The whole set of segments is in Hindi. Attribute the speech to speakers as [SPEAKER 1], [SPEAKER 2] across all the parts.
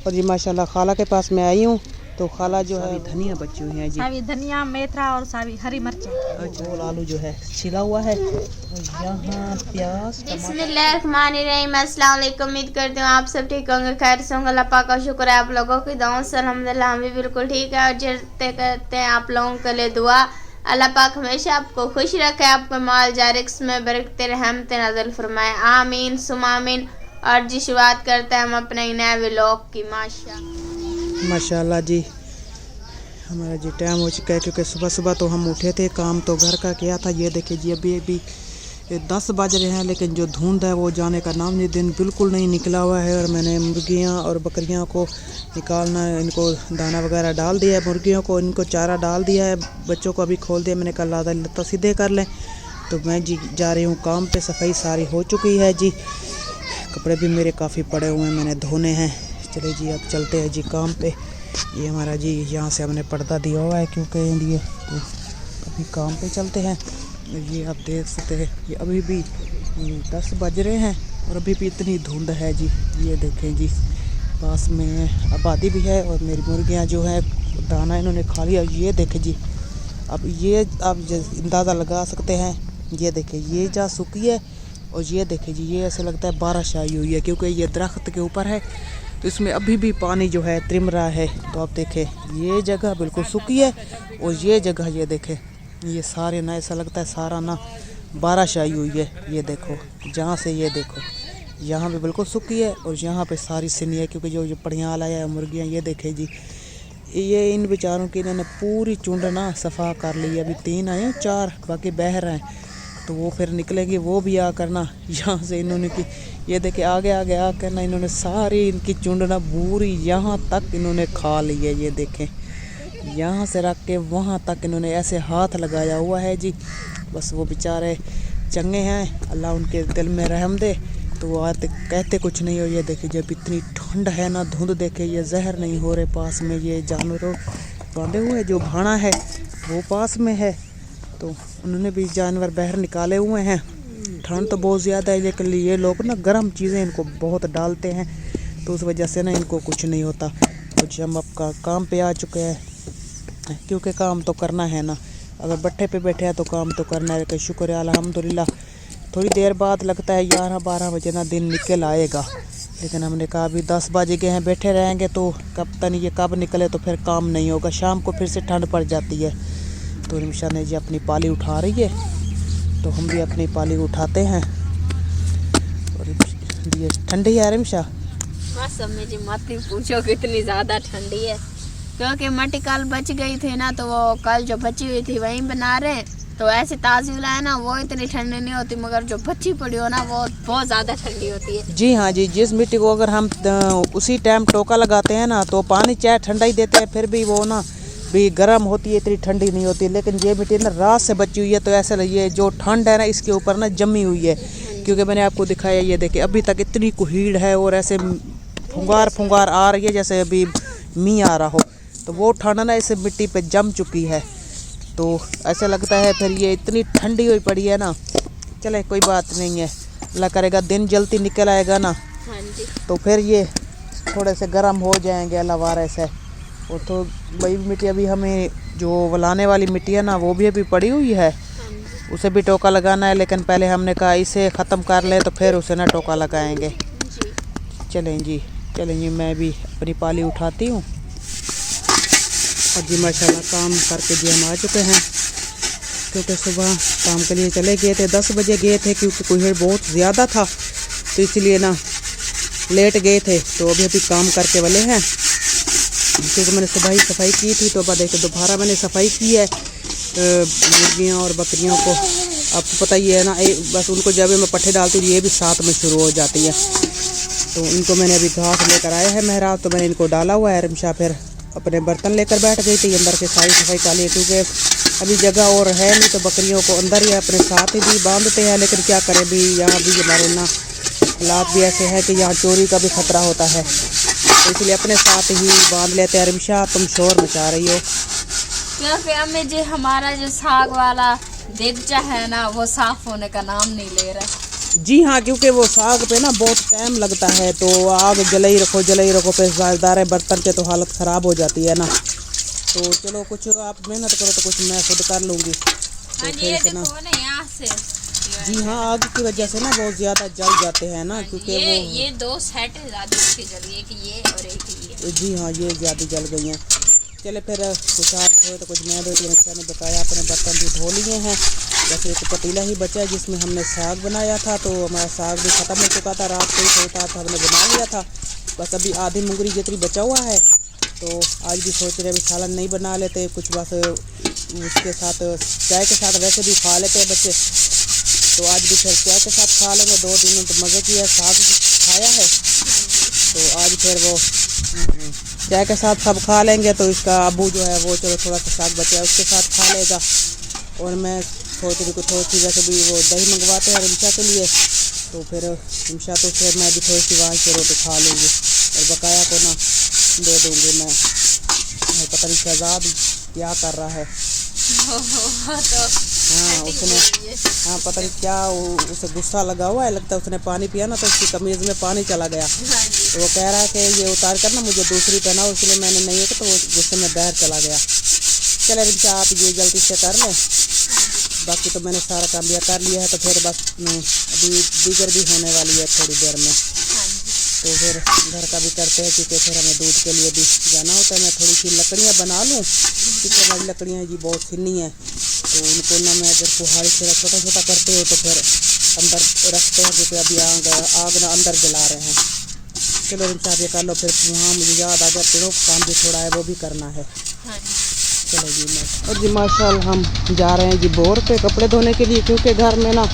[SPEAKER 1] और जी माशाल्लाह खाला के पास मैं आई हूँ तो खाला जो है धनिया बची हुई है जी,
[SPEAKER 2] सावी धनिया, मेथरा और सावी हरी मिर्च।
[SPEAKER 1] और आलू जो है छिला हुआ है और यहाँ प्याज।
[SPEAKER 3] बिस्मिल्लाहिर्रहमानिर्रहीम। अस्सलाम वालेकुम। उम्मीद करती हूँ आप सब ठीक होंगे, खैर से होंगे। अल्लाह पाक का शुक्र है आप लोगों की दुआओं से अल्हम्दुलिल्लाह हम भी बिल्कुल ठीक है। और जरते करते हैं आप लोगों के लिए दुआ, अल्लाह पाक हमेशा आपको खुश रखे, आपको माल जारिक्स में बरकत रहमत नाज़िल फरमाए, आमीन सुमा आमीन। और जी शुरुआत करते हैं हम अपने नए व्लॉग की।
[SPEAKER 1] माशाल्लाह जी हमारा जी टाइम हो चुका है क्योंकि सुबह सुबह तो हम उठे थे, काम तो घर का किया था। ये देखिए जी अभी 10 बज रहे हैं लेकिन जो धुंध है वो जाने का नाम नहीं, दिन बिल्कुल नहीं निकला हुआ है। और मैंने मुर्गियां और बकरियां को निकालना, इनको दाना वगैरह डाल दिया है, मुर्गियों को इनको चारा डाल दिया है, बच्चों को अभी खोल दिया। मैंने कहा लादा लत्ता सीधे कर लें, तो मैं जी जा रही हूँ काम पे। सफाई सारी हो चुकी है जी, कपड़े भी मेरे काफ़ी पड़े हुए हैं, मैंने धोने हैं। चले जी अब चलते हैं जी काम पे। ये हमारा जी यहाँ से हमने पर्दा दिया हुआ है क्योंकि लिए, तो अभी काम पे चलते हैं। ये आप देख सकते हैं ये अभी भी 10 बज रहे हैं और अभी भी इतनी धुंध है जी। ये देखें जी पास में आबादी भी है और मेरी मुर्गियाँ जो हैं दाना इन्होंने खा लिया। ये देखें जी, अब ये आप अंदाज़ा लगा सकते हैं। ये देखें ये जा सूखी है और ये देखें जी ये ऐसे लगता है बारिश आई हुई है क्योंकि ये दरख्त के ऊपर है तो इसमें अभी भी पानी जो है त्रिम रहा है। तो आप देखें ये जगह बिल्कुल सूखी है और ये जगह ये देखें ये सारे ना ऐसा लगता है सारा ना बारिश आई हुई है। ये देखो जहाँ से ये देखो यहाँ पे बिल्कुल सूखी है और यहाँ पे सारी सिनी है क्योंकि जो पड़ियाल आया है मुर्गियाँ। ये देखें जी ये इन बेचारों की इन्होंने पूरी चुंड ना सफ़ा कर ली है। अभी 3 आए हैं, 4 बाकी बह रहे हैं तो वो फिर निकलेंगे, वो भी आ करना यहाँ से इन्होंने की। ये देखे आगे आगे आ करना इन्होंने सारी इनकी चुंड ना पूरी यहाँ तक इन्होंने खा ली है। ये देखें यहाँ से रख के वहाँ तक इन्होंने ऐसे हाथ लगाया हुआ है जी। बस वो बेचारे चंगे हैं, अल्लाह उनके दिल में रहम दे, तो वो आते कहते कुछ नहीं हो। ये देखिए जब इतनी ठंड है ना, धुंध देखे ये जहर नहीं हो रहे। पास में ये जानवरों बांधे हुए जो भाड़ा है वो पास में है तो उन्होंने भी जानवर बाहर निकाले हुए हैं। ठंड तो बहुत ज़्यादा है लेकिन ये लोग ना गर्म चीज़ें इनको बहुत डालते हैं तो उस वजह से ना इनको कुछ नहीं होता। कुछ हम आपका काम पे आ चुके हैं क्योंकि काम तो करना है ना, अगर भट्ठे पे बैठे हैं तो काम तो करना है। लेकिन शुक्र है अल्हम्दुलिल्लाह थोड़ी देर बाद लगता है 11-12 बजे ना दिन निकल आएगा, लेकिन हमने कहा अभी 10 बजे गए हैं, बैठे रहेंगे तो कब तक ये कब निकले तो फिर काम नहीं होगा। शाम को फिर से ठंड पड़ जाती है। तो रिमशा ने जी अपनी पाली उठा रही है तो हम भी अपनी पाली उठाते हैं। और ये ठंडी है रिमशा,
[SPEAKER 3] सब में जी मत ही पूछो कितनी ज़्यादा ठंडी है क्योंकि मट्टी कल बच गई थी ना, तो वो कल जो बची हुई थी वहीं बना रहे हैं। तो ऐसे ताज़ी है ना वो इतनी ठंडी नहीं होती, मगर जो बची पड़ी हो ना वो बहुत ज़्यादा ठंडी होती है।
[SPEAKER 1] जी हाँ जी, जिस मिट्टी को अगर हम उसी टाइम टोका लगाते हैं ना तो पानी चाहे ठंडा ही देते हैं फिर भी वो ना भी गर्म होती है, इतनी ठंडी नहीं होती। लेकिन ये मिट्टी ना रात से बची हुई है तो ऐसा ये जो ठंड है ना इसके ऊपर ना जमी हुई है क्योंकि मैंने आपको दिखाया। ये देखिए अभी तक इतनी कुहीड़ है और ऐसे फुंगार आ रही है जैसे अभी मींह आ रहा हो, तो वो ठंड ना इस मिट्टी पे जम चुकी है। तो ऐसा लगता है फिर ये इतनी ठंडी हुई पड़ी है ना। चले कोई बात नहीं है, अल्लाह करेगा दिन जल्दी निकल आएगा ना तो फिर ये थोड़े से गर्म हो जाएंगे अल्लाह वारे से। और तो वही मिट्टी अभी हमें जो वलाने वाली मिट्टी है ना वो भी अभी पड़ी हुई है, उसे भी टोका लगाना है। लेकिन पहले हमने कहा इसे ख़त्म कर ले तो फिर उसे ना टोका लगाएंगे। चलें जी मैं भी अपनी पाली उठाती हूँ। और जी माशाल्लाह काम करके जी हम आ चुके हैं क्योंकि सुबह काम के लिए चले गए थे, 10 बजे गए थे क्योंकि कुहेड़ बहुत ज़्यादा था तो इसलिए ना लेट गए थे। तो अभी काम करके वाले हैं क्योंकि मैंने सुबह ही सफाई की थी। तो अब देखिए दोबारा मैंने सफाई की है मुर्गियाँ और बकरियों को। आपको पता ही है ना, बस उनको जब मैं पट्ठे डालती हूँ ये भी साथ में शुरू हो जाती है। तो इनको मैंने अभी घास लेकर आया है महराज, तो मैंने इनको डाला हुआ है। रिमशा फिर अपने बर्तन लेकर बैठ गई थी, अंदर के सारी सफाई कर ली क्योंकि अभी जगह और है नहीं तो बकरियों को अंदर ही अपने साथ ही भी बांधते हैं। लेकिन क्या करें भी यहाँ भी हमारे ना हालात भी ऐसे हैं कि यहाँ चोरी का भी ख़तरा होता है तो इसलिए अपने साथ ही बांध लेते हैं। रिमशा तुम शोर मचा रही हो
[SPEAKER 3] क्योंकि हमें जो हमारा जो साग वाला देगचा है ना वो साफ़ होने का नाम नहीं ले रहा।
[SPEAKER 1] जी हाँ, क्योंकि वो साग पे ना बहुत टाइम लगता है, तो आग जले ही रखो फिर ज़्यादा बर्तन पे तो हालत ख़राब हो जाती है ना। तो चलो कुछ आप मेहनत करो तो कुछ मैं खुद कर लूँगी। तो फिर से ना जी हाँ, आग की वजह से ना बहुत ज़्यादा जल जाते हैं ना, क्योंकि
[SPEAKER 3] ये दो सेट है ज़्यादा इसकी जल, एक ये और एक ये।
[SPEAKER 1] जी हाँ, ये ज़्यादा जल गई हैं। चले फिर कुछ आप धोए तो कुछ मैं धोती। अच्छा ने बताया अपने बर्तन भी धो लिए हैं, बस एक पतीला ही बचा है जिसमें हमने साग बनाया था। तो हमारा साग भी ख़त्म हो चुका था, रात को ही सोचा था हमने बना लिया था, बस अभी आधी मुंगरी जितनी बचा हुआ है। तो आज भी सोच रहे अभी सालन नहीं बना लेते कुछ, बस उसके साथ चाय के साथ वैसे भी खा लेते हैं बच्चे, तो आज भी फिर चाय के साथ खा लेंगे। 2 दिन तो मज़े किया, साग खाया है, तो आज फिर वो चाय के साथ सब खा लेंगे। तो इसका अबू जो है वो चलो थोड़ा सा साग बचा है उसके साथ खा लेगा, और मैं सोच रही कुछ थोड़ी सी वैसे भी वो दही मंगवाते हैं रिमशा के लिए, तो फिर रिमशा तो फिर मैं भी थोड़ी सी वहाँ से रोटी खा लूँगी और बकाया को ना दे दूँगी मैं। पता नहीं शहजाद क्या कर रहा है। हाँ उसने, हाँ पता नहीं क्या उसे गुस्सा लगा हुआ है, लगता है उसने पानी पिया ना तो उसकी कमीज़ में पानी चला गया। तो वो कह रहा है कि ये उतार कर ना मुझे दूसरी पहनाओ, इसलिए मैंने नहीं है, तो वो गुस्से में बाहर चला गया। चले रिमशा आप ये जल्दी से कर लें, बाकी तो मैंने सारा काम लिया कर लिया है। तो फिर बस अभी दीगर भी होने वाली है थोड़ी देर में, तो फिर घर का भी करते हैं क्योंकि फिर हमें दूध के लिए भी जाना होता है। मैं थोड़ी सी लकड़ियाँ बना लूँ क्योंकि हमारी लकड़ियाँ जी बहुत सिन्नी हैं, तो उनको ना मैं अगर कुहाड़ी से छोटा छोटा करते हो तो फिर अंदर रखते हैं, क्योंकि अभी आग ना अंदर जला रहे हैं। चलो रिमशा ये कर लो, फिर वहाँ मुझे याद आ गया पेड़ों का काम भी थोड़ा है वो भी करना है। चलो जी मैं और जी माशाल्लाह हम जा रहे हैं जी बोर पे कपड़े धोने के लिए, क्योंकि घर में ना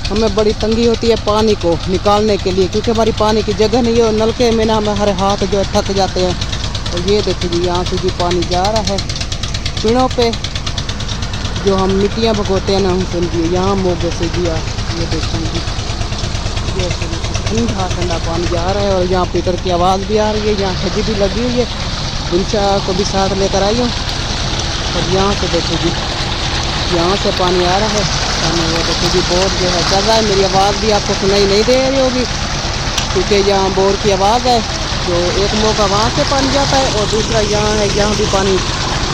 [SPEAKER 1] हमें बड़ी तंगी होती है पानी को निकालने के लिए, क्योंकि हमारी पानी की जगह नहीं है और नलके में ना हमारे हाथ जो है थक जाते हैं। और ये देखिए जी यहाँ से जी पानी जा रहा है पेड़ों पे, जो हम मिट्टियाँ भगोते हैं ना हम समझिए यहाँ मोगे से जी ये देखिए जी ये ठंडा ठंडा पानी जा रहा है। और यहाँ पीटर की आवाज़ भी आ रही है, यहाँ हजी भी लगी हुई है, रिमशा को भी साथ लेकर आई हूँ। और यहाँ से देखो जी यहाँ से पानी आ रहा है, वो देखो जी बोर जो है चल रहा है। मेरी आवाज़ भी आपको सुनाई नहीं दे रही होगी क्योंकि यहाँ बोर की आवाज़ है, जो एक मौका वहाँ से पानी जाता है और दूसरा यहाँ है, यहाँ भी पानी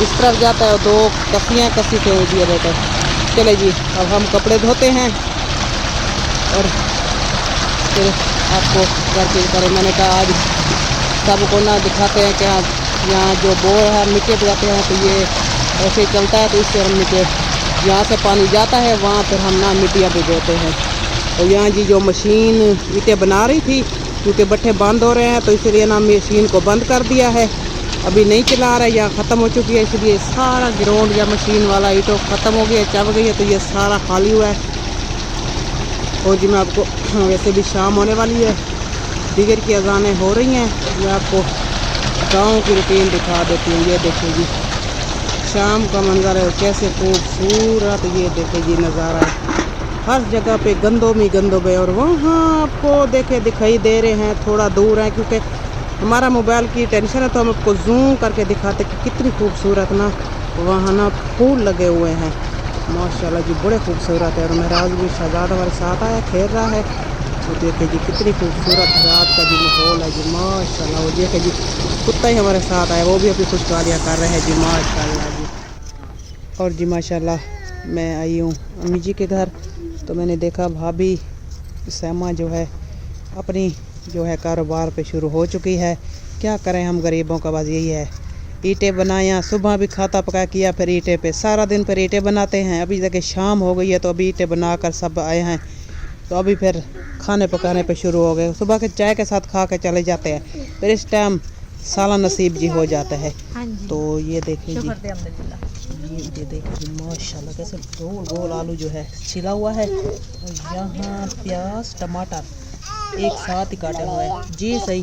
[SPEAKER 1] इस तरफ जाता है और 2 कसियाँ कसी से दिए रहते हैं। चले जी अब हम कपड़े धोते हैं और फिर आपको घर के करें। मैंने कहा आज सबको ना दिखाते हैं कि यहाँ जो बोर है मिट्टी बजाते हैं, तो ये ऐसे ही चलता है, तो इससे हम मिट्टी यहाँ से पानी जाता है वहाँ फिर हम ना मिट्टियाँ भिगोते हैं। और यहाँ जी जो मशीन ईंटें बना रही थी क्योंकि भट्ठे बंद हो रहे हैं, तो इसलिए ना मशीन को बंद कर दिया है, अभी नहीं चला रहा है, यहाँ ख़त्म हो चुकी है, इसलिए सारा ग्राउंड या मशीन वाला ईंटों ख़त्म हो गया, चल गई है, तो ये सारा खाली हुआ है। और जी मैं आपको वैसे भी शाम होने वाली है, दिगर की अज़ानें हो रही हैं, मैं आपको गाँव की रूटीन दिखा देती हूँ। ये देखिए जी शाम का मंजर है कैसे खूबसूरत, ये देखिए जी नज़ारा है, हर जगह पे गंदों में और वहाँ आपको देखे दिखाई दे रहे हैं, थोड़ा दूर हैं क्योंकि हमारा मोबाइल की टेंशन है, तो हम आपको जूम करके दिखाते कि कितनी खूबसूरत ना वहाँ ना फूल लगे हुए हैं माशाल्लाह जी, बड़े खूबसूरत है। और महराज भी शहजाद हमारे साथ आया खेल रहा है, तो देखिए जी कितनी खूबसूरत रात का जी माहौल है जी माशाल्लाह। वो देखिए जी कुत्ता ही हमारे साथ आया, वो भी अपनी खुशहालियाँ कर रहे हैं जी माशाल्लाह जी। और जी माशाल्लाह मैं आई हूँ अम्मी जी के घर, तो मैंने देखा भाभी सैमा जो है अपनी जो है कारोबार पे शुरू हो चुकी है। क्या करें हम गरीबों का, बस यही है, ईंटें बनाया, सुबह भी खाता पका किया, फिर ईंटें पे सारा दिन फिर ईंटें बनाते हैं। अभी तक शाम हो गई है तो अभी ईंटें बनाकर सब आए हैं, तो अभी फिर खाने पकाने पे शुरू हो गए। सुबह के चाय के साथ खा के चले जाते हैं, फिर इस टाइम साला नसीब जी हो जाता है। तो ये देखिए जी ये देखिए जी माशाल्लाह कैसे गोल गोल आलू जो है छिला हुआ है, और यहाँ प्याज टमाटर एक साथ ही काटे हुए हैं जी सही।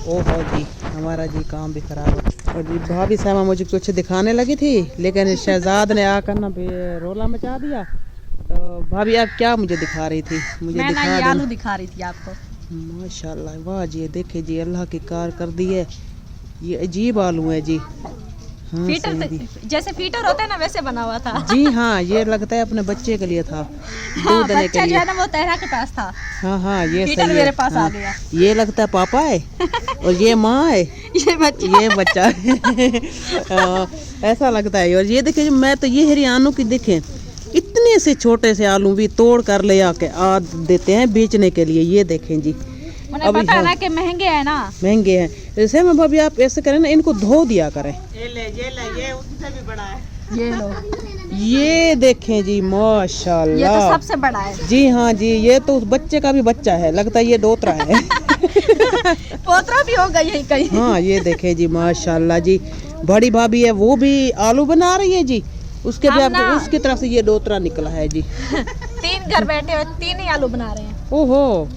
[SPEAKER 1] ओहो जी हमारा जी काम भी खराब है। और जी भाभी सामा मुझे कुछ दिखाने लगी थी, लेकिन शहजाद ने आकर ना रोला मचा दिया। तो भाभी आप क्या मुझे दिखा रही थी? मुझे
[SPEAKER 2] आलू दिखा रही थी आपको।
[SPEAKER 1] माशाल्लाह वाह जी, देखे जी अल्लाह की कार कर दी है, ये अजीब आलू है जी, हाँ,
[SPEAKER 2] फीटर
[SPEAKER 1] सही
[SPEAKER 2] जैसे फीटर होता है ना वैसे बना हुआ था।
[SPEAKER 1] जी हाँ, ये लगता है अपने बच्चे के लिए था,
[SPEAKER 2] हाँ,
[SPEAKER 1] दूध देने
[SPEAKER 2] बच्चा
[SPEAKER 1] के
[SPEAKER 2] जो
[SPEAKER 1] लिए।
[SPEAKER 2] है ना वो तहरा के पास था।
[SPEAKER 1] हाँ हाँ, ये
[SPEAKER 2] फीटर
[SPEAKER 1] सही है।
[SPEAKER 2] मेरे पास आ
[SPEAKER 1] हाँ,
[SPEAKER 2] गया।
[SPEAKER 1] ये लगता है पापा है और ये माँ है,
[SPEAKER 2] ये बच्चा
[SPEAKER 1] ये बच्चा है। ऐसा लगता है। और ये देखिए, मैं तो ये हरियाणों की देखें, इतने से छोटे से आलू भी तोड़ कर ले आके आ देते हैं बेचने के लिए। ये देखें जी,
[SPEAKER 2] उन्हें
[SPEAKER 1] अभी
[SPEAKER 2] पता है
[SPEAKER 1] हाँ,
[SPEAKER 2] ना कि महंगे है ना।
[SPEAKER 1] महंगे हैं। जैसे मैं भाभी, आप ऐसे करें ना, इनको धो दिया करें।
[SPEAKER 2] ये लो,
[SPEAKER 1] ये देखें जी,
[SPEAKER 2] ये तो
[SPEAKER 1] माशाल्लाह।
[SPEAKER 2] सबसे बड़ा है।
[SPEAKER 1] जी हाँ जी, ये तो उस बच्चे का भी बच्चा है, लगता है ये दोतरा है।
[SPEAKER 2] पोतरा भी होगा यही कहीं।
[SPEAKER 1] हाँ, ये देखें जी, माशाल्लाह जी। बड़ी भाभी है, वो भी आलू बना रही है जी। उसके भी
[SPEAKER 2] हम ना-
[SPEAKER 1] उसकी तरफ से ये दोतरा निकला है जी।
[SPEAKER 2] 3 घर बैठे हुए 3 ही आलू बना रहे हैं।
[SPEAKER 1] ओहो,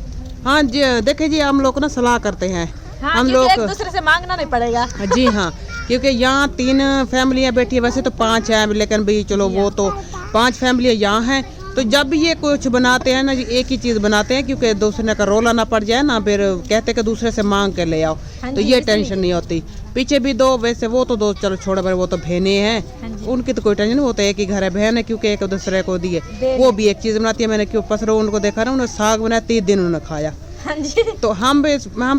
[SPEAKER 1] हाँ जी, देखे जी, हम लोग ना सलाह करते हैं।
[SPEAKER 2] हाँ,
[SPEAKER 1] हम
[SPEAKER 2] क्योंकि
[SPEAKER 1] लोग
[SPEAKER 2] एक दूसरे से मांगना नहीं पड़ेगा।
[SPEAKER 1] जी हाँ, क्योंकि यहाँ 3 फैमिलियाँ बैठी है, वैसे तो 5 हैं, लेकिन भाई चलो वो तो 5 फैमिलियाँ यहाँ हैं। तो जब भी ये कुछ बनाते हैं ना जी, एक ही चीज़ बनाते हैं, क्योंकि दूसरे का रोला ना पड़ जाए ना, फिर कहते कि दूसरे से मांग के ले आओ।
[SPEAKER 2] हाँ
[SPEAKER 1] तो
[SPEAKER 2] जी,
[SPEAKER 1] ये
[SPEAKER 2] इसलिए।
[SPEAKER 1] टेंशन नहीं होती। पीछे भी 2, वैसे वो तो 2 चलो छोड़ो, पर वो तो बहनें
[SPEAKER 2] हाँ
[SPEAKER 1] हैं,
[SPEAKER 2] जी।
[SPEAKER 1] उनकी तो कोई टेंशन नहीं। वो तो एक ही घर है, बहन है, क्योंकि एक दूसरे को दिए।
[SPEAKER 2] दे
[SPEAKER 1] वो भी एक चीज़ बनाती है। मैंने क्यों पसरो उनको देखा ना, उन्होंने साग बनाया, 30 दिन उन्होंने खाया।
[SPEAKER 2] हाँ जी,
[SPEAKER 1] तो हम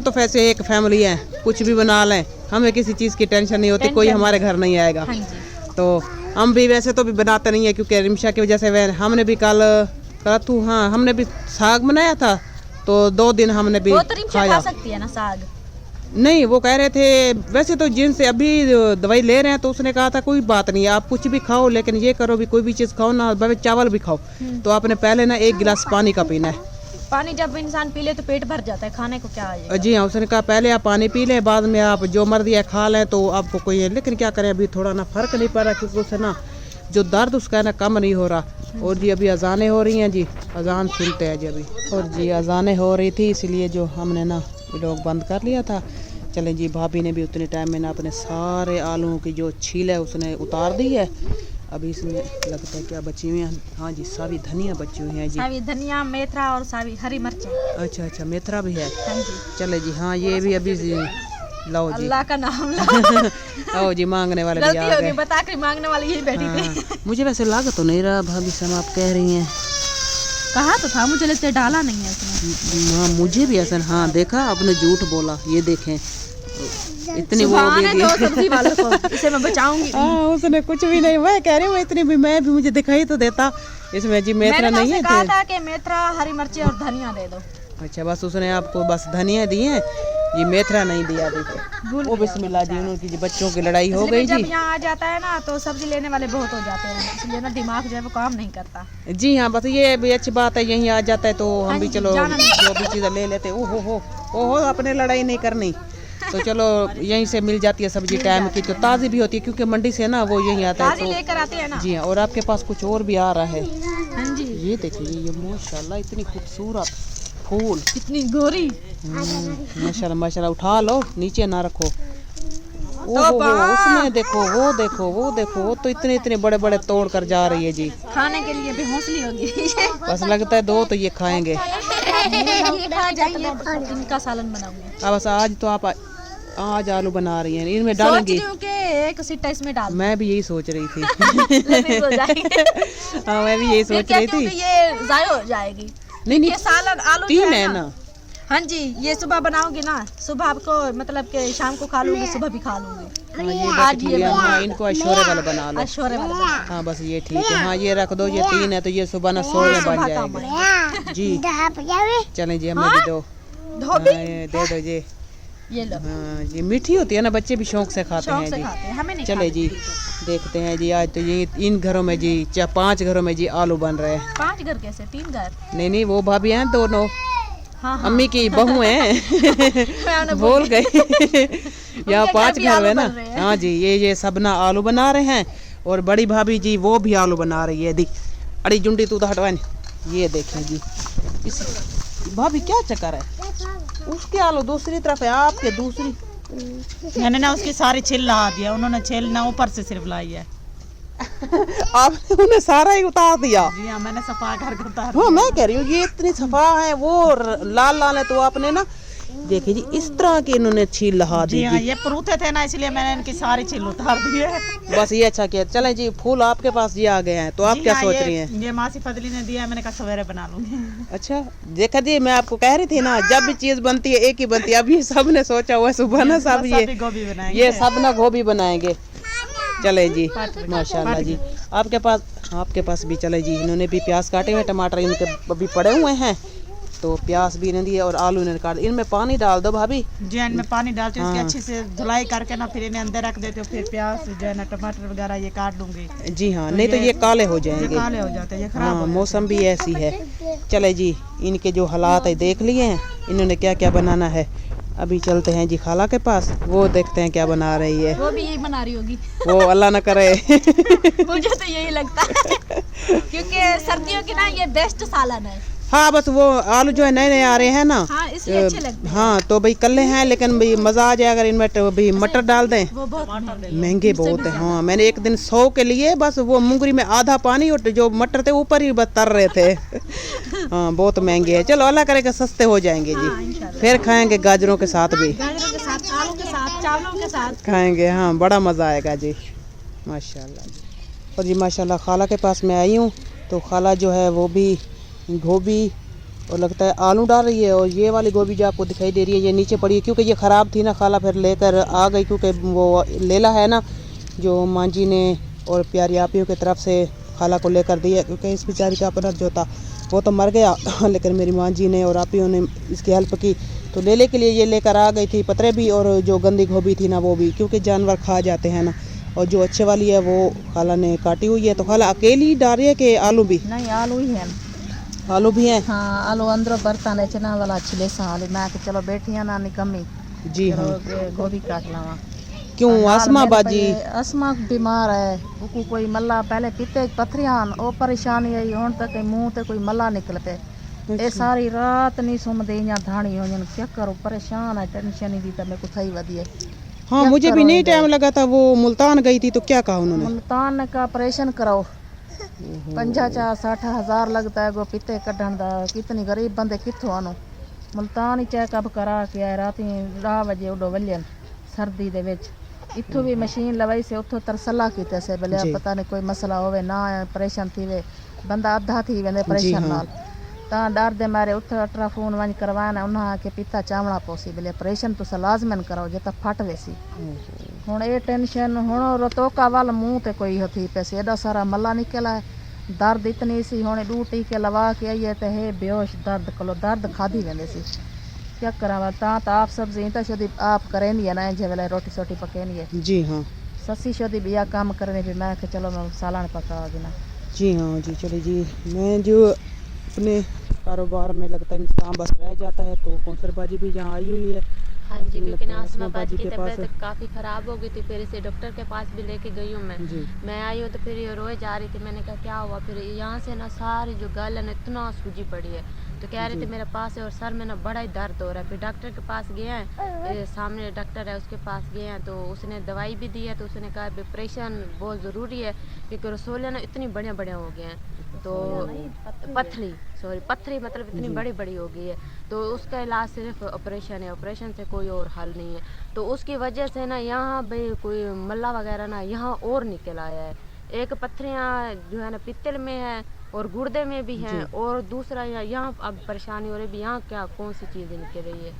[SPEAKER 1] तो वैसे एक फैमिली हैं, कुछ भी बना लें, हमें किसी चीज़ की टेंशन नहीं होती, कोई हमारे घर नहीं आएगा।
[SPEAKER 2] हाँ जी।
[SPEAKER 1] तो हम भी वैसे तो भी बनाते नहीं है, क्योंकि रिमशा की वजह से हमने भी हाँ, हमने भी साग बनाया था, तो 2 दिन हमने भी
[SPEAKER 2] वो तो रिमशा
[SPEAKER 1] खाया।
[SPEAKER 2] खा सकती है ना साग।
[SPEAKER 1] नहीं, वो कह रहे थे, वैसे तो जिनसे अभी दवाई ले रहे हैं, तो उसने कहा था कोई बात नहीं, आप कुछ भी खाओ, लेकिन ये करो भी, कोई भी चीज़ खाओ ना, भाई चावल भी खाओ, तो आपने पहले ना 1 गिलास पानी का पीना है।
[SPEAKER 2] पानी जब इंसान पी ले तो पेट भर जाता है, खाने को क्या आएगा।
[SPEAKER 1] जी हाँ, उसने कहा पहले आप पानी पी लें, बाद में आप जो मर्जी है खा लें, तो आपको कोई है। लेकिन क्या करें, अभी थोड़ा ना फर्क नहीं पड़ रहा, क्योंकि उससे ना जो दर्द उसका है ना कम नहीं हो रहा। और जी अभी अजानें हो रही हैं जी, अजान सुनते हैं जी अभी। और जी अजानें हो रही थी, इसलिए जो हमने ना व्लॉग बंद कर लिया था। चलें जी, भाभी ने भी उतने टाइम में ना अपने सारे आलूओं की जो छील है उसने उतार दी है। अभी इसमें लगता है क्या बची हुई हैं। हाँ जी, सारी धनिया बची हुई हैं जी।
[SPEAKER 2] सावी धनिया, मेथरा और सावी हरी मिर्चें।
[SPEAKER 1] अच्छा अच्छा, मेथरा भी है।
[SPEAKER 2] हाँ जी,
[SPEAKER 1] चले जी, हाँ ये भी अभी लाओ जी।
[SPEAKER 2] अल्लाह का नाम लो।
[SPEAKER 1] आओ जी, मांगने वाले भी
[SPEAKER 2] गलती
[SPEAKER 1] आ
[SPEAKER 2] होगी,
[SPEAKER 1] गए।
[SPEAKER 2] बता कर मांगने वाली यही बैठी थी।
[SPEAKER 1] हाँ, मुझे वैसे लग तो नहीं रहा भाभी साहब, आप कह रही हैं।
[SPEAKER 2] कहा तो था, मुझे लगता है डाला नहीं है इसमें।
[SPEAKER 1] हाँ, मुझे भी ऐसा। हाँ, देखा आपने झूठ बोला। ये देखें, इतनी वो
[SPEAKER 2] सुभान
[SPEAKER 1] दे
[SPEAKER 2] है
[SPEAKER 1] दी।
[SPEAKER 2] तो सब्जी वालों को, इसे मैं बचाऊंगी।
[SPEAKER 1] हाँ, उसने कुछ भी नहीं, मैं कह रही हूँ इतनी भी, मैं भी मुझे दिखाई तो देता। इसमें जी मेथरा
[SPEAKER 2] मैंने
[SPEAKER 1] नहीं
[SPEAKER 2] तो
[SPEAKER 1] है
[SPEAKER 2] कहा
[SPEAKER 1] थे।
[SPEAKER 2] था कि मेथरा, हरी मिर्ची और धनिया दे दो।
[SPEAKER 1] अच्छा, बस उसने आपको बस धनिया दी है, ये मेथरा नहीं दिया।
[SPEAKER 2] भूल
[SPEAKER 1] वो
[SPEAKER 2] गया।
[SPEAKER 1] बिस्मिल्लाह जी, उनकी जी बच्चों की लड़ाई हो
[SPEAKER 2] इसलिए
[SPEAKER 1] गई
[SPEAKER 2] जब
[SPEAKER 1] जी।
[SPEAKER 2] यहाँ आ जाता है ना तो सब्जी लेने वाले बहुत हो जाते हैं, इसलिए ना दिमाग जो है वो काम नहीं करता।
[SPEAKER 1] जी हाँ, बस ये भी अच्छी बात है, यहीं आ जाता है तो हम
[SPEAKER 2] हाँ
[SPEAKER 1] भी
[SPEAKER 2] जी,
[SPEAKER 1] चलो
[SPEAKER 2] जाना नहीं।
[SPEAKER 1] जो भी चीज़ें ले लेते। ओहो, अपने लड़ाई नहीं करनी, तो चलो यहीं से मिल जाती है सब्जी टाइम की, तो ताज़ी भी होती है, क्योंकि मंडी से ना वो यहीं आता है।
[SPEAKER 2] ताजी
[SPEAKER 1] तो
[SPEAKER 2] लेकर आते हैं ना।
[SPEAKER 1] जी हाँ, और आपके पास कुछ और भी आ रहा है।
[SPEAKER 2] हाँ जी,
[SPEAKER 1] ये देखिए, ये माशाल्लाह इतनी खूबसूरत फूल।
[SPEAKER 2] कितनी गोरी।
[SPEAKER 1] माशाल्लाह माशाल्लाह, उठा लो, नीचे ना रखो। ओहो, उसमें देखो, वो देखो, वो तो इतने बड़े बड़े तोड़ कर जा रही है जी।
[SPEAKER 2] खाने के लिए बेहौसली होगी।
[SPEAKER 1] बस लगता है 2 तो ये खाएंगे।
[SPEAKER 2] इनका सालन बनाऊंगी।
[SPEAKER 1] अब बस आज तो आप आज आलू बना रही हैं, इनमें
[SPEAKER 2] सोच
[SPEAKER 1] डालेंगी।
[SPEAKER 2] रही हूँ कि एक सिट्टा इसमें डाल दूं।
[SPEAKER 1] मैं भी यही सोच रही थी।
[SPEAKER 2] लेकिन हो जाएगी।
[SPEAKER 1] हाँ, मैं भी यही
[SPEAKER 2] फिर
[SPEAKER 1] सोच रही
[SPEAKER 2] कहती हूँ
[SPEAKER 1] थी।
[SPEAKER 2] कि ये जाया हो जाएगी।
[SPEAKER 1] नहीं
[SPEAKER 2] ये सालन आलू जो
[SPEAKER 1] 3 है ना।
[SPEAKER 2] हाँ जी, ये सुबह बनाऊंगी ना, सुबह आपको मतलब कि शाम को खा लूंगी, सुबह भी खा लूंगी।
[SPEAKER 1] हाँ, ये
[SPEAKER 2] आज
[SPEAKER 1] बस
[SPEAKER 2] ये
[SPEAKER 1] ठीक है।
[SPEAKER 2] बना।
[SPEAKER 1] हाँ, इनको अशोरे वाला बना लो।
[SPEAKER 2] अशोरे वाला बना।
[SPEAKER 1] हाँ, बस ये ठीक है। हाँ, ये रख दो, ये 3 है, तो ये सुबह ना 16 में बन
[SPEAKER 2] सुबह काम
[SPEAKER 1] जाएगा जी। चलें जी, हमें भी दो।
[SPEAKER 2] धोबी
[SPEAKER 1] हाँ, ये दे दो जी।
[SPEAKER 2] ये लो,
[SPEAKER 1] हाँ जी, मीठी होती है ना, बच्चे भी शौक से खाते
[SPEAKER 2] शौक
[SPEAKER 1] हैं
[SPEAKER 2] से
[SPEAKER 1] जी।
[SPEAKER 2] खाते हैं, हमें नहीं
[SPEAKER 1] चले
[SPEAKER 2] खाते।
[SPEAKER 1] जी, देखते हैं जी। आज तो ये इन घरों में जी 5 घरों में जी आलू बन रहे हैं।
[SPEAKER 2] 5 घर कैसे, 3 घर।
[SPEAKER 1] नहीं, वो भाभी हैं दोनों,
[SPEAKER 2] हाँ हाँ,
[SPEAKER 1] अम्मी की बहू हैं।
[SPEAKER 2] मैंने
[SPEAKER 1] भूल गए। यहाँ
[SPEAKER 2] घर
[SPEAKER 1] 5
[SPEAKER 2] भी
[SPEAKER 1] घर
[SPEAKER 2] आलू
[SPEAKER 1] है ना।
[SPEAKER 2] बन रहे हैं।
[SPEAKER 1] हाँ जी, ये सब ना आलू बना रहे हैं, और बड़ी भाभी जी वो भी आलू बना रही है। दी अड़ी जुंडी तू तो हटवानी। ये देखें जी, इस भाभी क्या चक्कर है, उसके आलू दूसरी तरफ है, आपके दूसरी।
[SPEAKER 4] मैंने ना उसकी सारी छिल लहा दिया, उन्होंने छिल ना ऊपर से सिर्फ लाई है।
[SPEAKER 1] आपने उन्हें सारा ही उतार दिया।
[SPEAKER 4] जी हाँ, मैंने सफा करके उतार
[SPEAKER 1] हाँ, मैं कह रही हूँ ये इतनी सफा है, वो लाल लाल है, तो आपने ना देखिए जी इस तरह की इन्होंने छील लहा दी
[SPEAKER 4] जी हाँ,
[SPEAKER 1] जी।
[SPEAKER 4] ये परूथे थे ना, इसलिए मैंने इनकी सारी छिल उतार दी है।
[SPEAKER 1] बस ये अच्छा किया। चलें जी, फूल आपके पास ये आ गए हैं तो आप
[SPEAKER 4] जी
[SPEAKER 1] क्या
[SPEAKER 4] हाँ,
[SPEAKER 1] सोच
[SPEAKER 4] ये-
[SPEAKER 1] रही हैं?
[SPEAKER 4] ये मासी फजली ने दिया है, मैंने कहा सवेरे बना लूंगी।
[SPEAKER 1] अच्छा देखा जी, मैं आपको कह रही थी ना, जब भी चीज बनती है एक ही बनती है। अभी सब ने सोचा हुआ है सुबह ना सब
[SPEAKER 4] बस
[SPEAKER 1] ये
[SPEAKER 4] अभी गोभी बनाएंगे।
[SPEAKER 1] ये सब ना गोभी बनाएंगे। चले जी माशाल्लाह जी। आपके पास भी चले जी। इन्होंने भी प्याज काटे हुए, टमाटर इनके अभी पड़े हुए हैं, तो प्याज भी इन्हें दिए और आलू इन्हें काट। इनमें पानी डाल दो भाभी।
[SPEAKER 4] जी हाँ, इनमें पानी डालते हो, इसकी
[SPEAKER 1] हाँ।
[SPEAKER 4] अच्छी से धुलाई करके ना फिर इन्हें अंदर रख देते हो। फिर प्याज जो है ना, टमाटर वगैरह ये काट दूंगी।
[SPEAKER 1] जी हाँ, नहीं तो ये काले हो
[SPEAKER 4] ये
[SPEAKER 1] जाएंगे।
[SPEAKER 4] काले हो जाते हैं, ये खराब
[SPEAKER 1] हाँ,
[SPEAKER 4] हो
[SPEAKER 1] मौसम भी ऐसी है। चले जी, इनके जो हालात है देख लिए हैं, इन्होंने क्या क्या बनाना है। अभी चलते हैं जी खाला के पास, वो देखते हैं क्या बना रही है।
[SPEAKER 2] वो भी यही बना रही होगी।
[SPEAKER 1] वो अल्लाह ना करे।
[SPEAKER 2] मुझे तो यही लगता है क्योंकि सर्दियों की ना ये बेस्ट सालन है।
[SPEAKER 1] हाँ बस वो आलू जो है नए नए आ रहे हैं ना,
[SPEAKER 2] हाँ, इसलिए अच्छे लगते हैं।
[SPEAKER 1] हाँ तो भाई कल्ले हैं, लेकिन भाई मज़ा आ जाए अगर इनमें भाई मटर डाल दें।
[SPEAKER 2] वो बहुत
[SPEAKER 1] महंगे बहुत है। हाँ मैंने एक दिन 100 के लिए बस वो मुंगरी में आधा पानी और जो मटर थे ऊपर ही बस तर रहे थे। हाँ बहुत महंगे है। चलो अल्लाह करेगा सस्ते हो जाएंगे जी। फिर खाएंगे गाजरों के साथ भी
[SPEAKER 2] गाजरों के साथ, आलू के साथ, चावलों के साथ
[SPEAKER 1] खाएंगे। हाँ बड़ा मज़ा आएगा जी माशाल्लाह जी। और जी माशाल्लाह खाला के पास मैं आई हूँ तो खाला जो है वो भी गोभी और लगता है आलू डाल रही है। और ये वाली गोभी जो आपको दिखाई दे रही है ये नीचे पड़ी है क्योंकि ये ख़राब थी ना, खाला फिर लेकर आ गई क्योंकि वो लेला है ना जो मांझी ने और प्यारी आपियों की तरफ से खाला को लेकर दी है, क्योंकि इस बेचारी का अपना जो था वो तो मर गया लेकिन मेरी मांझी ने और आपियों ने इसकी हेल्प की तो लेले के लिए ये लेकर आ गई थी पतरे भी और जो गंदी गोभी थी ना वो भी, क्योंकि जानवर खा जाते हैं ना। और जो अच्छे वाली है वो खाला ने काटी हुई है। तो खाला अकेली डाल रही है कि आलू भी?
[SPEAKER 2] नहीं, आलू ही है।
[SPEAKER 1] आलू भी हैं।
[SPEAKER 2] हाँ, आलू अंदर बर्तन है चना वाला छिले सा आलू। मैं कि चलो बैठी ना निकम्मी,
[SPEAKER 1] जी हाँ।
[SPEAKER 2] गोभी काट लावा।
[SPEAKER 1] क्यों आसमा बाजी?
[SPEAKER 2] असमा बीमार है, उको कोई मल्ला पहले पीते पथरियान ओ परेशानी आई हुन तक मुंह ते कोई मल्ला निकल पे। ए सारी रात नहीं सुमदे या धाणी हो जन क्या करो, परेशान है, टेंशन ही दी त मैं को थई वदी है।
[SPEAKER 1] हाँ मुझे भी नहीं टाइम लगा था। वो मुल्तान गई थी तो क्या कहा उन्होंने?
[SPEAKER 2] मुल्तान का ऑपरेशन कराओ 50-60 लगता है गो पीते कढ़न दा। कितनी गरीब बंदे किथों आनो। मुल्तान ही चेकअप करा के आए राती 10 बजे उडो वल्यन सर्दी दे विच। इथों भी मशीन लवाई से उथों तरसला कीते से भले
[SPEAKER 1] जी।
[SPEAKER 2] पता नहीं कोई मसला होवे ना ऑपरेशन थी वे बंदा अद्धा थी वेंदे
[SPEAKER 1] जी
[SPEAKER 2] ऑपरेशन
[SPEAKER 1] हाँ।
[SPEAKER 2] नाल। ता डर दे मारे उथों अल्ट्राफोन वन करवाना उन्हां के पिता चावड़ा पोसी भले ऑपरेशन तो लाजमन कराओ जे ता फट वेसी। हुण ए टेंशन हुण रतोका वाल मुंह ते कोई हथी पैसे एडा सारा मल्ला निकला है। दर्द इतनी सी हुण 2 टीके लवा के आइए ते हे बेहोश दर्द कलो दर्द खाधी वेंदे सी। क्या करावा ता आप सब्जी ता शोदी आप करेनी है ना जे वेले रोटी सोटी पकेनी है।
[SPEAKER 1] जी हाँ।
[SPEAKER 2] ससी शोदी बिया काम करने भी मैं कि चलो मैं सालन पका देना।
[SPEAKER 1] जी हाँ जी। चलिए जी, मैं जो अपने कारोबार में लगता है इंसान बस रह जाता है तो कौंसरबाजी भी यहाँ आई हुई है।
[SPEAKER 5] हाँ जी, क्योंकि ना आसमा बाजी की
[SPEAKER 1] के पास
[SPEAKER 5] तबीयत काफ़ी ख़राब हो गई थी, फिर इसे डॉक्टर के पास भी लेके गई हूँ मैं।
[SPEAKER 1] जी।
[SPEAKER 5] मैं आई हूँ तो फिर ये रोए जा रही थी। मैंने कहा क्या हुआ? फिर यहाँ से ना सारी जो गल है ना इतना सूजी पड़ी है, तो कह रही थी मेरे पास है और सर में ना बड़ा ही दर्द हो रहा है। फिर डॉक्टर के पास गए हैं, सामने डॉक्टर है उसके पास गए हैं तो उसने दवाई भी दी है। तो उसने कहा ऑपरेशन बहुत ज़रूरी है क्योंकि रसोलियाँ ना इतनी बढ़िया बढ़िया हो गए हैं। तो पथरी मतलब इतनी बड़ी बड़ी हो गई है, तो उसका इलाज सिर्फ ऑपरेशन है, ऑपरेशन से कोई और हल नहीं है। तो उसकी वजह से ना यहाँ भाई कोई मल्ला वगैरह ना यहाँ और निकल आया है। एक पथरियाँ जो है ना पित्तल में है और गुर्दे में भी हैं, और दूसरा यहाँ अब परेशानी हो रही है यहाँ क्या कौन सी चीज़ें निकल रही है,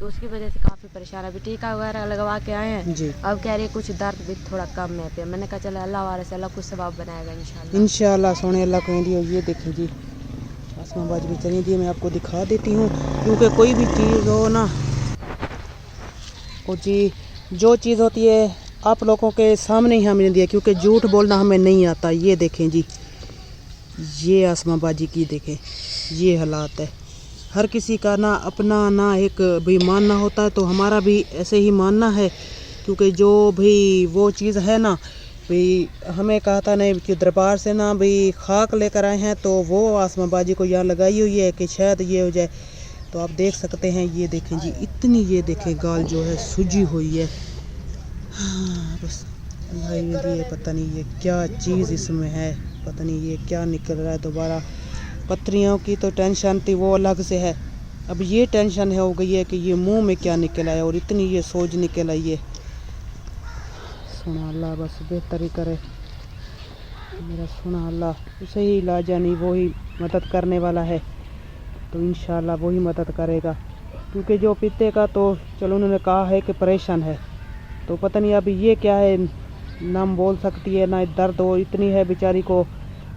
[SPEAKER 5] तो उसकी वजह से काफ़ी परेशान है। अभी टीका वगैरह लगवा के आए हैं
[SPEAKER 1] जी।
[SPEAKER 5] अब कह रही है कुछ दर्द भी थोड़ा कम है पे। मैंने कहा चलो अल्लाह वाले से अल्लाह कुछ सवाब बनाएगा इंशाल्लाह।
[SPEAKER 1] इंशाल्लाह सोने अल्लाह कहेंगे। ये देखें जी आसमा बाजी भी चली दी, मैं आपको दिखा देती हूँ क्योंकि कोई भी चीज़ हो ना वो जी जो चीज़ होती है आप लोगों के सामने ही हमने दिया, क्योंकि झूठ बोलना हमें नहीं आता। ये देखें जी, ये आसमा बाजी की देखें ये हालात है। हर किसी का ना अपना ना एक भाई मानना होता है, तो हमारा भी ऐसे ही मानना है क्योंकि जो भाई वो चीज़ है ना भाई हमें कहा था नहीं कि दरबार से ना भाई खाक लेकर आए हैं, तो वो आसमा बाजी को यहाँ लगाई हुई है कि शायद ये हो जाए। तो आप देख सकते हैं ये देखें जी इतनी ये देखें गाल जो है सूजी हुई है। हाँ, बस भाई ये पता नहीं ये क्या चीज़ इसमें है, पता नहीं ये क्या निकल रहा है दोबारा। पथरियों की तो टेंशन थी वो अलग से है, अब ये टेंशन है हो गई है कि ये मुंह में क्या निकल आया और इतनी ये सोच निकल आई है। सुना अल्लाह बस बेहतरी करे मेरा, सुना अल्लाह उसे ही इलाज यानी वो ही मदद करने वाला है, तो इंशाल्लाह वो ही मदद करेगा। क्योंकि जो पिते का तो चलो उन्होंने कहा है कि परेशान है, तो पता नहीं अभी ये क्या है, ना हम बोल सकती है ना दर्द हो इतनी है बेचारी को।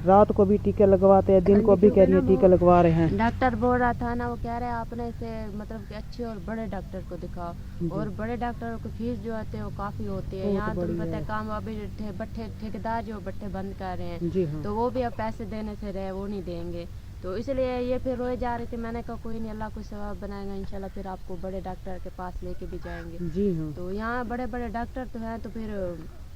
[SPEAKER 1] रात को भी टीके लगवाते हैं, दिन को भी कह रही है टीके लगवा रहे हैं।
[SPEAKER 5] डॉक्टर बोल रहा था ना, वो कह रहे हैं आपने इसे मतलब कि अच्छे और बड़े डॉक्टर को दिखाओ, और बड़े डॉक्टरों की फीस जो आती है वो काफी होती है। यहाँ तुम पता है काम अभी ठेकेदार जो भट्टे बंद कर रहे हैं,
[SPEAKER 1] जी हाँ।
[SPEAKER 5] तो वो भी अब पैसे देने से रहे, वो नहीं देंगे, तो इसलिए ये फिर रोए जा रहे थे। मैंने कहा कोई नहीं, अल्लाह को सवाब बनाएगा इंशाल्लाह, फिर आपको बड़े डॉक्टर के पास लेके भी जाएंगे।
[SPEAKER 1] जी हाँ।
[SPEAKER 5] तो यहाँ बड़े बड़े डॉक्टर तो हैं, तो फिर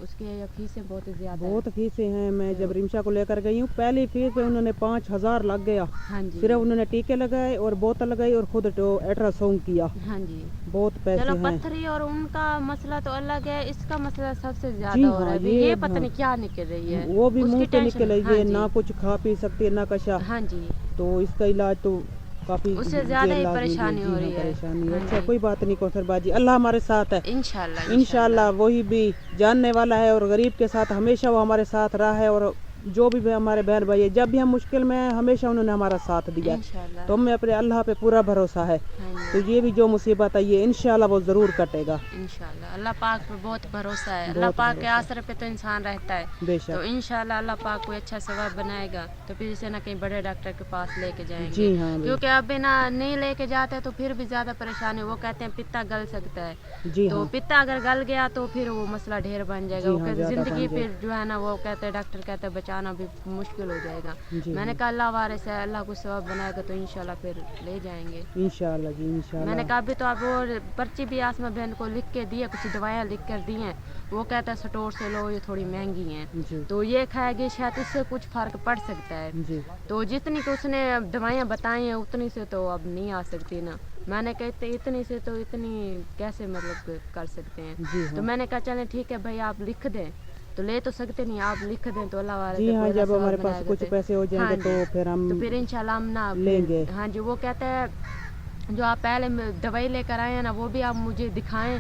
[SPEAKER 5] उसकी फीसें बहुत ही ज्यादा
[SPEAKER 1] बहुत फीसें हैं। मैं जब रिमशा को लेकर गई हूँ पहली फीस पे उन्होंने 5,000 लग गया।
[SPEAKER 5] हाँ जी,
[SPEAKER 1] फिर उन्होंने टीके लगाए और बोतल लगाई और खुद अल्ट्रासाउंड किया।
[SPEAKER 5] हाँ जी।
[SPEAKER 1] बहुत पैसे
[SPEAKER 5] चलो
[SPEAKER 1] हैं।
[SPEAKER 5] पत्थरी और उनका मसला तो अलग है, इसका मसला सबसे
[SPEAKER 1] जी
[SPEAKER 5] ज्यादा हो
[SPEAKER 1] हाँ,
[SPEAKER 5] रहा है। ये पता नहीं क्या निकल रही है,
[SPEAKER 1] वो भी
[SPEAKER 5] उसकी
[SPEAKER 1] मुंह पे
[SPEAKER 5] टेंशन-
[SPEAKER 1] निकल रही
[SPEAKER 5] हाँ
[SPEAKER 1] है,
[SPEAKER 5] जी,
[SPEAKER 1] ना कुछ खा पी सकती है ना कशा,
[SPEAKER 5] हाँ जी,
[SPEAKER 1] तो इसका इलाज तो काफी
[SPEAKER 5] उससे ज्यादा ही
[SPEAKER 1] लाजमी है।
[SPEAKER 5] परेशानी
[SPEAKER 1] जी
[SPEAKER 5] हो
[SPEAKER 1] हाँ,
[SPEAKER 5] रही है।
[SPEAKER 1] परेशानी है।
[SPEAKER 5] हाँ
[SPEAKER 1] अच्छा
[SPEAKER 5] जी।
[SPEAKER 1] कोई बात नहीं कौसर बाजी, अल्लाह हमारे साथ है
[SPEAKER 5] इंशाल्लाह
[SPEAKER 1] इंशाल्लाह। वही भी जानने वाला है और गरीब के साथ हमेशा वो हमारे साथ रहा है, और जो भी हमारे बहन भाई है जब भी हम मुश्किल में हैं हमेशा उन्होंने हमारा साथ दिया है।
[SPEAKER 5] इंशाल्लाह।
[SPEAKER 1] तो हमें अपने अल्लाह पे पूरा भरोसा है,
[SPEAKER 5] हाँ
[SPEAKER 1] तो
[SPEAKER 5] जी,
[SPEAKER 1] ये भी जो मुसीबत है ये इंशाल्लाह वो ज़रूर कटेगा।
[SPEAKER 5] इंशाल्लाह अल्लाह पाक पे बहुत भरोसा है। अल्लाह पाक के आसरे पे तो इंसान रहता है, तो
[SPEAKER 1] बेशक।
[SPEAKER 5] इंशाल्लाह अल्लाह पाक कोई अच्छा सवाब बनाएगा, तो फिर इसे ना कहीं बड़े डॉक्टर के पास लेके जाएंगे।
[SPEAKER 1] जी हाँ
[SPEAKER 5] क्योंकि अभी ना नहीं लेके जाते तो फिर भी ज्यादा परेशानी। वो कहते हैं पित्ता गल सकता है,
[SPEAKER 1] जी
[SPEAKER 5] तो
[SPEAKER 1] हाँ।
[SPEAKER 5] पित्ता अगर गल गया तो फिर वो मसला ढेर बन जाएगा।
[SPEAKER 1] जी
[SPEAKER 5] वो
[SPEAKER 1] हाँ,
[SPEAKER 5] कहते
[SPEAKER 1] ज्यादा
[SPEAKER 5] जिंदगी
[SPEAKER 1] बन
[SPEAKER 5] फिर जो है ना, वो कहते हैं डॉक्टर कहते हैं बचाना भी मुश्किल हो जाएगा।
[SPEAKER 1] जी
[SPEAKER 5] मैंने
[SPEAKER 1] हाँ।
[SPEAKER 5] कहा अल्लाह वारिस है, अल्लाह को सवाब बनाएगा तो इंशाल्लाह फिर ले जाएंगे।
[SPEAKER 1] इंशाल्लाह जी इंशाल्लाह।
[SPEAKER 5] मैंने कहा अभी तो आप वो पर्ची भी आसमा बहन को लिख के दी है, कुछ दवाइयाँ लिख कर दी हैं, वो कहता है स्टोर से लो, ये थोड़ी महंगी हैं,
[SPEAKER 1] जी
[SPEAKER 5] तो ये खाएगी शायद इससे कुछ फर्क पड़ सकता है।
[SPEAKER 1] जी
[SPEAKER 5] तो जितनी कि उसने दवाइयाँ बताई हैं उतनी से तो अब नहीं आ सकती ना। मैंने कहते इतनी से तो इतनी कैसे मतलब कर सकते हैं।
[SPEAKER 1] जी हाँ।
[SPEAKER 5] तो मैंने कहा चलें ठीक है भाई, आप लिख दें, तो ले तो सकते नहीं, आप लिख दें तो अल्लाह वाले
[SPEAKER 1] जी
[SPEAKER 5] से
[SPEAKER 1] हाँ,
[SPEAKER 5] कोई
[SPEAKER 1] जब
[SPEAKER 5] सवाब
[SPEAKER 1] हमारे पास
[SPEAKER 5] बनाएगा
[SPEAKER 1] कुछ
[SPEAKER 5] तो-
[SPEAKER 1] पैसे हो जाएंगे
[SPEAKER 5] हाँ
[SPEAKER 1] तो
[SPEAKER 5] जी,
[SPEAKER 1] फिर हम
[SPEAKER 5] तो फिर इंशाल्लाह हम ना
[SPEAKER 1] लेंगे।
[SPEAKER 5] हाँ जी, वो कहते हैं जो आप पहले दवाई लेकर आए हैं ना, वो भी आप मुझे दिखाएं,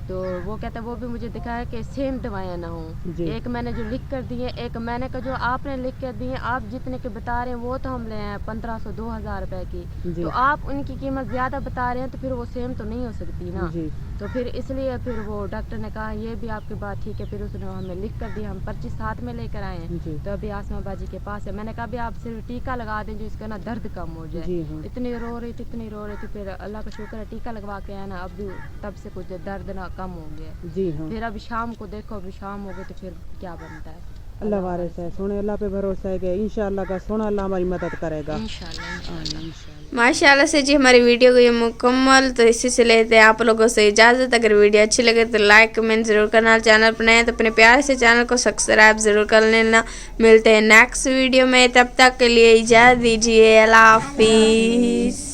[SPEAKER 5] तो वो कहता है वो भी मुझे दिखाया कि सेम दवाइयाँ ना हो।
[SPEAKER 1] जी।
[SPEAKER 5] एक मैंने जो लिख कर दी है, एक मैंने का जो आपने लिख कर दी है, आप जितने के बता रहे हैं वो तो हम ले आए 1500 2000 रुपए की,
[SPEAKER 1] जी।
[SPEAKER 5] तो आप उनकी कीमत ज्यादा बता रहे हैं, तो फिर वो सेम तो नहीं हो सकती ना।
[SPEAKER 1] जी
[SPEAKER 5] तो फिर इसलिए फिर वो डॉक्टर ने कहा ये भी आपकी बात ठीक है, फिर उसने हमें लिख कर दिया, हम पर्ची साथ में लेकर आए हैं।
[SPEAKER 1] जी।
[SPEAKER 5] तो अभी आसमा बाजी के पास है, मैंने कहा अभी आप सिर्फ टीका लगा दें जो इसका ना दर्द कम हो जाए।
[SPEAKER 1] जी हाँ।
[SPEAKER 5] इतनी रो रही थी, इतनी रो रही थी, फिर अल्लाह का शुक्र है टीका लगवा के आया ना, अब भी तब से कुछ दर्द ना कम हो गया।
[SPEAKER 1] जी हाँ।
[SPEAKER 5] फिर अभी शाम को देखो, अभी शाम हो गई तो फिर क्या बनता है।
[SPEAKER 1] अल्लाह वारिस है, सोने अल्लाह पे भरोसा है कि इंशाल्लाह का सोना अल्लाह हमारी मदद करेगा।
[SPEAKER 5] इंशाल्लाह इंशाल्लाह।
[SPEAKER 3] माशाल्लाह से जी हमारी वीडियो को ये मुकम्मल, तो इसी से लेते हैं आप लोगों से इजाज़त। अगर वीडियो अच्छी लगे तो लाइक कमेंट ज़रूर करना, चैनल पर नए हैं तो अपने प्यार से चैनल को सब्सक्राइब ज़रूर कर लेना। मिलते हैं नेक्स्ट वीडियो में, तब तक के लिए इजाज़त दीजिए, अल्लाह हाफिज़।